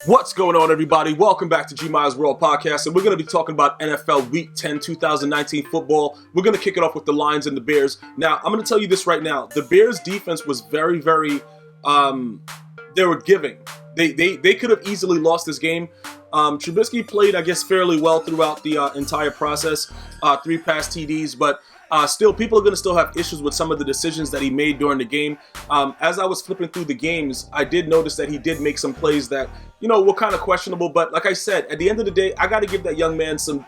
What's going on, everybody? Welcome back to GmiasWorld Podcast, and we're going to be talking about NFL Week 10 2019 football. We're going to kick it off with the Lions and the Bears. Now, I'm going to tell you this right now. The Bears' defense was very, they were giving. They could have easily lost this game. Trubisky played, I guess, fairly well throughout the entire process. 3 pass TDs, but still, people are going to still have issues with some of the decisions that he made during the game. As I was flipping through the games, I did notice that he did make some plays that, were kind of questionable. But like I said, at the end of the day, I got to give that young man some.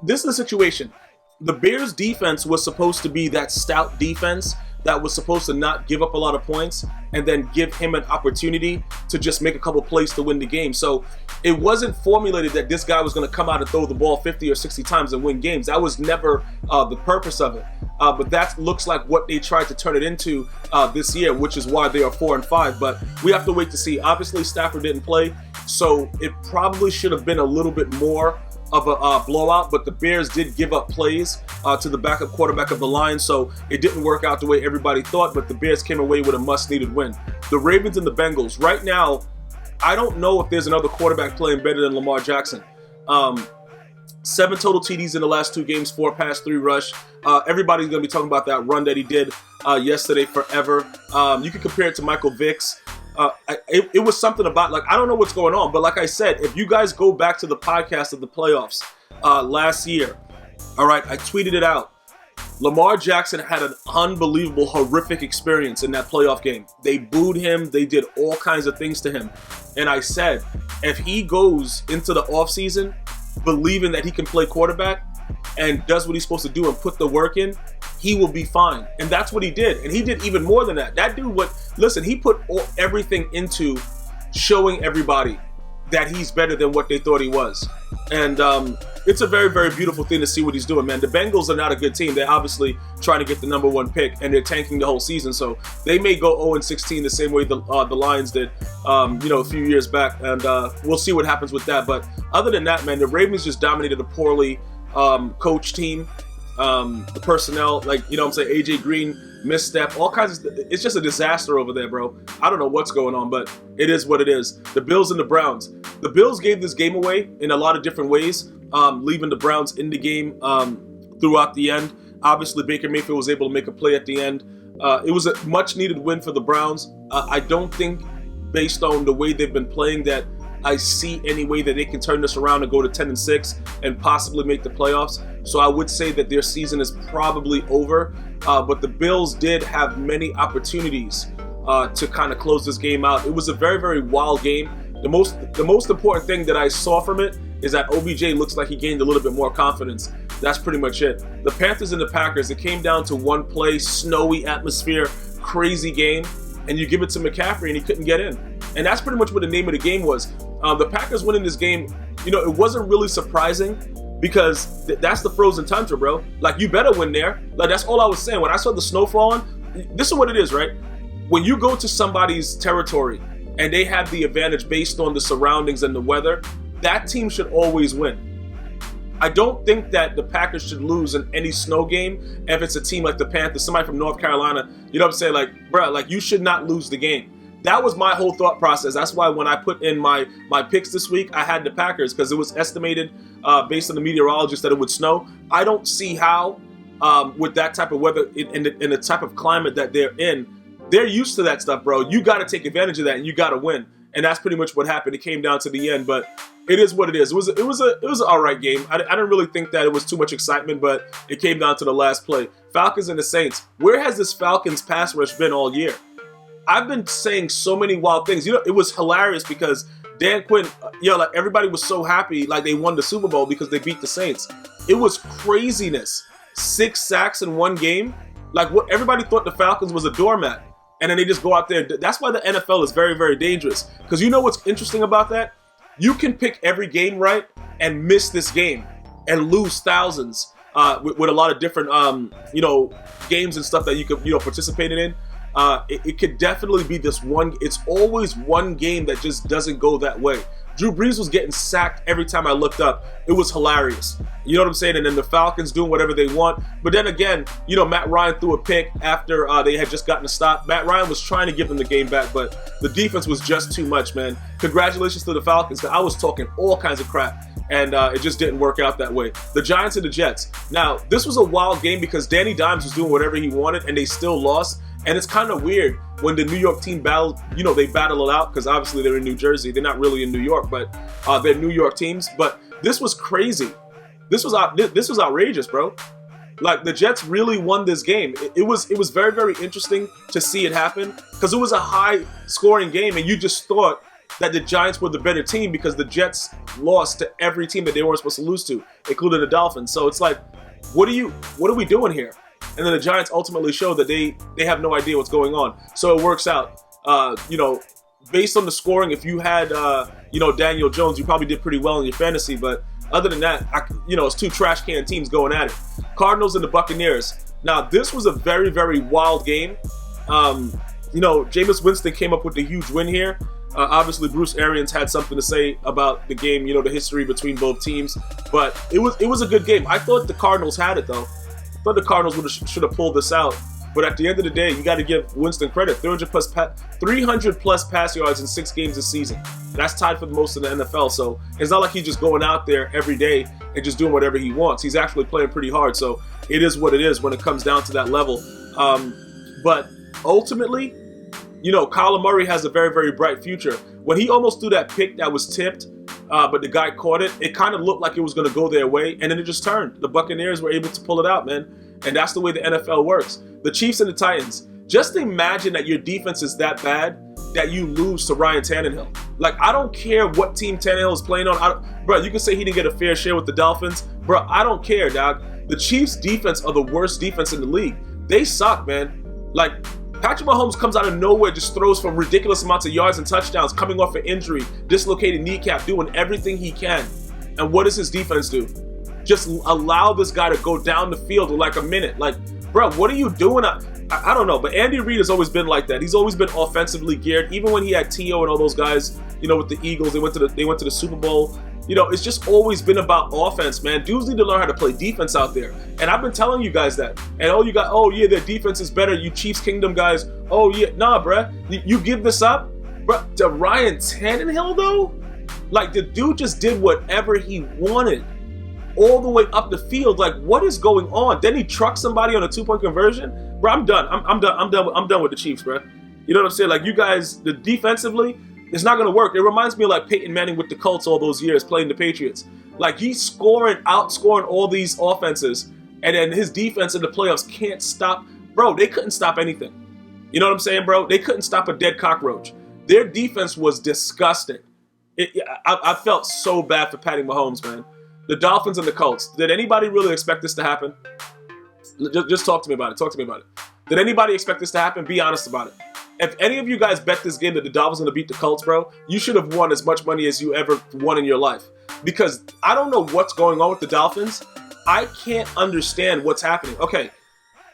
This is the situation. The Bears defense was supposed to be that stout defense that was supposed to not give up a lot of points and then give him an opportunity to just make a couple plays to win the game. So it wasn't formulated that this guy was going to come out and throw the ball 50 or 60 times and win games. That was never the purpose of it. But that looks like what they tried to turn it into this year, which is why they are 4-5. But we have to wait to see. Obviously, Stafford didn't play, so it probably should have been a little bit more of a blowout, but the Bears did give up plays to the backup quarterback of the Lions, so it didn't work out the way everybody thought, but the Bears came away with a much-needed win. The Ravens and the Bengals. Right now, I don't know if there's another quarterback playing better than Lamar Jackson. 7 total TDs in the last 2 games, 4 pass, 3 rush. Everybody's going to be talking about that run that he did yesterday forever. You can compare it to Michael Vick's. It was something about, I don't know what's going on, but like I said, if you guys go back to the podcast of the playoffs last year, all right, I tweeted it out. Lamar Jackson had an unbelievable, horrific experience in that playoff game. They booed him. They did all kinds of things to him. And I said, if he goes into the offseason believing that he can play quarterback and does what he's supposed to do and put the work in, he will be fine. And that's what he did. And he did even more than that. That dude, he put everything into showing everybody that he's better than what they thought he was. And it's a very, very beautiful thing to see what he's doing, man. The Bengals are not a good team. They're obviously trying to get the number 1 pick, and they're tanking the whole season. So they may go 0-16 the same way the Lions did, a few years back. And we'll see what happens with that. But other than that, man, the Ravens just dominated a poorly coached team. The personnel, AJ Green, misstep, all kinds of, it's just a disaster over there, bro. I don't know what's going on, but it is what it is. The Bills and the Browns. The Bills gave this game away in a lot of different ways, leaving the Browns in the game throughout the end. Obviously, Baker Mayfield was able to make a play at the end. It was a much-needed win for the Browns. I don't think, based on the way they've been playing, that I see any way that they can turn this around and go to 10-6 and possibly make the playoffs. So I would say that their season is probably over. But the Bills did have many opportunities to kind of close this game out. It was a very, very wild game. The most important thing that I saw from it is that OBJ looks like he gained a little bit more confidence. That's pretty much it. The Panthers and the Packers, it came down to one play, snowy atmosphere, crazy game, and you give it to McCaffrey and he couldn't get in. And that's pretty much what the name of the game was. The Packers winning this game, it wasn't really surprising because that's the frozen tundra, bro. You better win there. That's all I was saying. When I saw the snow falling, this is what it is, right? When you go to somebody's territory and they have the advantage based on the surroundings and the weather, that team should always win. I don't think that the Packers should lose in any snow game if it's a team like the Panthers, somebody from North Carolina. You know what I'm saying? Bro, you should not lose the game. That was my whole thought process. That's why when I put in my picks this week, I had the Packers because it was estimated based on the meteorologist that it would snow. I don't see how, with that type of weather in the type of climate that they're in, they're used to that stuff, bro. You got to take advantage of that and you got to win. And that's pretty much what happened. It came down to the end, but it is what it is. It was an all right game. I didn't really think that it was too much excitement, but it came down to the last play. Falcons and the Saints. Where has this Falcons pass rush been all year? I've been saying so many wild things. It was hilarious because Dan Quinn, everybody was so happy they won the Super Bowl because they beat the Saints. It was craziness. 6 sacks in one game. What everybody thought the Falcons was a doormat. And then they just go out there. That's why the NFL is very, very dangerous. Because you know what's interesting about that? You can pick every game right and miss this game and lose thousands with a lot of different, games and stuff that you could, participate in. It could definitely be this one. It's always one game that just doesn't go that way. Drew Brees was getting sacked every time I looked up. It was hilarious. You know what I'm saying? And then the Falcons doing whatever they want. But then again, you know, Matt Ryan threw a pick after they had just gotten a stop. Matt Ryan was trying to give them the game back, but the defense was just too much, man. Congratulations to the Falcons. I was talking all kinds of crap, and it just didn't work out that way. The Giants and the Jets. Now, this was a wild game because Danny Dimes was doing whatever he wanted, and they still lost. And it's kind of weird when the New York team battle, you know, they battle it out because obviously they're in New Jersey. They're not really in New York, but they're New York teams. But this was crazy. This was outrageous, bro. Like, the Jets really won this game. It was very, very interesting to see it happen because it was a high-scoring game, and you just thought that the Giants were the better team because the Jets lost to every team that they weren't supposed to lose to, including the Dolphins. So it's like, what are we doing here? And then the Giants ultimately showed that they have no idea what's going on. So it works out. You know, based on the scoring, if you had, you know, Daniel Jones, you probably did pretty well in your fantasy. But other than that, you know, it's two trash can teams going at it. Cardinals and the Buccaneers. Now, this was a very, very wild game. You know, Jameis Winston came up with a huge win here. Obviously, Bruce Arians had something to say about the game, you know, the history between both teams. But it was a good game. I thought the Cardinals had it, though. I thought the Cardinals should have pulled this out. But at the end of the day, you got to give Winston credit. 300 plus pass yards in 6 games this season. That's tied for the most in the NFL. So it's not like he's just going out there every day and just doing whatever he wants. He's actually playing pretty hard. So it is what it is when it comes down to that level. But ultimately, you know, Kyler Murray has a very, very bright future. When he almost threw that pick that was tipped, but the guy caught it, it kind of looked like it was going to go their way, and then it just turned. The Buccaneers were able to pull it out, man. And that's the way the NFL works. The Chiefs and the Titans. Just imagine that your defense is that bad that you lose to Ryan Tannehill. Like, I don't care what team Tannehill is playing on. Bro, you can say he didn't get a fair share with the Dolphins. Bro, I don't care, dog. The Chiefs' defense are the worst defense in the league. They suck, man. Like, Patrick Mahomes comes out of nowhere, just throws for ridiculous amounts of yards and touchdowns, coming off an injury, dislocated kneecap, doing everything he can. And what does his defense do? Just allow this guy to go down the field in like a minute. Like, bro, what are you doing? I don't know, but Andy Reid has always been like that. He's always been offensively geared. Even when he had T.O. and all those guys, you know, with the Eagles, they went to the Super Bowl. You know, it's just always been about offense, man. Dudes need to learn how to play defense out there. And I've been telling you guys that. And oh yeah, their defense is better. You Chiefs Kingdom guys. Oh yeah, nah, bruh. You give this up? Bruh, to Ryan Tannehill, though? Like, the dude just did whatever he wanted all the way up the field. Like, what is going on? Then he trucked somebody on a 2-point conversion. Bro, I'm done. I'm done with the Chiefs, bro. You know what I'm saying? Like, you guys, the defensively, it's not going to work. It reminds me of like Peyton Manning with the Colts all those years playing the Patriots. Like, he's outscoring all these offenses, and then his defense in the playoffs can't stop. Bro, they couldn't stop anything. You know what I'm saying, bro? They couldn't stop a dead cockroach. Their defense was disgusting. I felt so bad for Patty Mahomes, man. The Dolphins and the Colts. Did anybody really expect this to happen? Just talk to me about it. Did anybody expect this to happen? Be honest about it. If any of you guys bet this game that the Dolphins are going to beat the Colts, bro, you should have won as much money as you ever won in your life. Because I don't know what's going on with the Dolphins. I can't understand what's happening. Okay,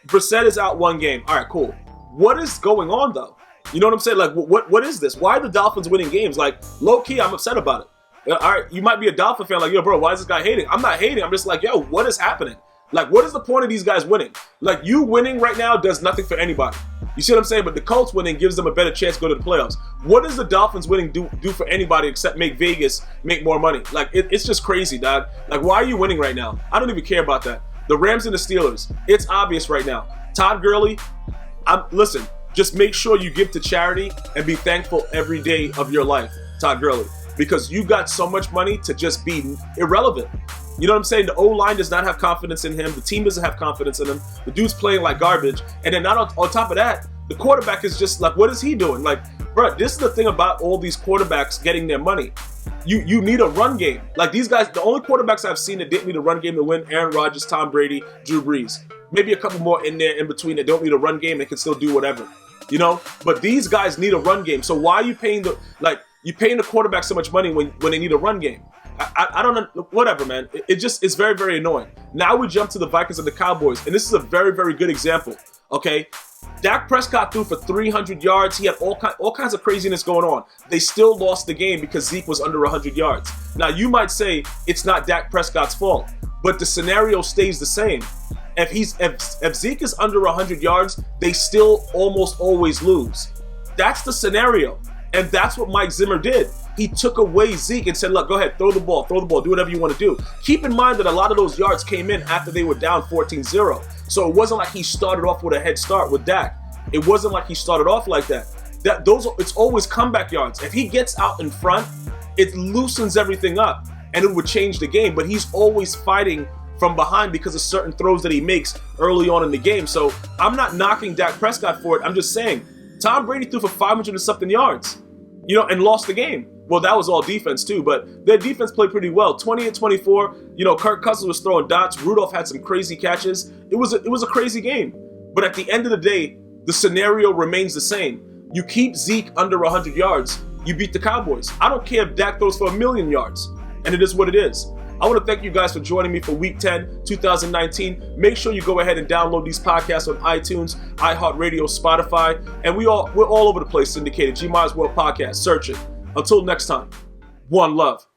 Brissett is out 1 game. All right, cool. What is going on, though? You know what I'm saying? Like, what is this? Why are the Dolphins winning games? Like, low-key, I'm upset about it. All right, you might be a Dolphin fan, like, yo, bro, why is this guy hating? I'm not hating. I'm just like, yo, what is happening? Like, what is the point of these guys winning? Like, you winning right now does nothing for anybody. You see what I'm saying? But the Colts winning gives them a better chance to go to the playoffs. What does the Dolphins winning do for anybody except make Vegas make more money? Like, it's just crazy, dog. Like, why are you winning right now? I don't even care about that. The Rams and the Steelers, it's obvious right now. Todd Gurley, listen, just make sure you give to charity and be thankful every day of your life, Todd Gurley, because you got so much money to just be irrelevant. You know what I'm saying? The O-line does not have confidence in him. The team doesn't have confidence in him. The dude's playing like garbage. And then not on top of that, the quarterback is just like, what is he doing? Like, bro, this is the thing about all these quarterbacks getting their money. You need a run game. Like, these guys, the only quarterbacks I've seen that didn't need a run game to win, Aaron Rodgers, Tom Brady, Drew Brees. Maybe a couple more in there in between that don't need a run game and can still do whatever. You know? But these guys need a run game. So why are you paying you're paying the quarterback so much money when they need a run game? I don't know. Whatever, man. It's very, very annoying. Now we jump to the Vikings and the Cowboys, and this is a very, very good example. Okay, Dak Prescott threw for 300 yards. He had all kinds of craziness going on. They still lost the game because Zeke was under 100 yards. Now, you might say it's not Dak Prescott's fault, but the scenario stays the same. If Zeke is under 100 yards, they still almost always lose. That's the scenario, and that's what Mike Zimmer did. He took away Zeke and said, look, go ahead, throw the ball, do whatever you want to do. Keep in mind that a lot of those yards came in after they were down 14-0. So it wasn't like he started off with a head start with Dak. It wasn't like he started off like that. It's always comeback yards. If he gets out in front, it loosens everything up, and it would change the game. But he's always fighting from behind because of certain throws that he makes early on in the game. So I'm not knocking Dak Prescott for it. I'm just saying, Tom Brady threw for 500 and something yards, and lost the game. Well, that was all defense too, but their defense played pretty well. 20-24, Kirk Cousins was throwing dots. Rudolph had some crazy catches. It was a crazy game. But at the end of the day, the scenario remains the same. You keep Zeke under 100 yards, you beat the Cowboys. I don't care if Dak throws for 1,000,000 yards, and it is what it is. I want to thank you guys for joining me for Week 10, 2019. Make sure you go ahead and download these podcasts on iTunes, iHeartRadio, Spotify, and we're all over the place syndicated. GmiasWorld Podcast. Search it. Until next time, one love.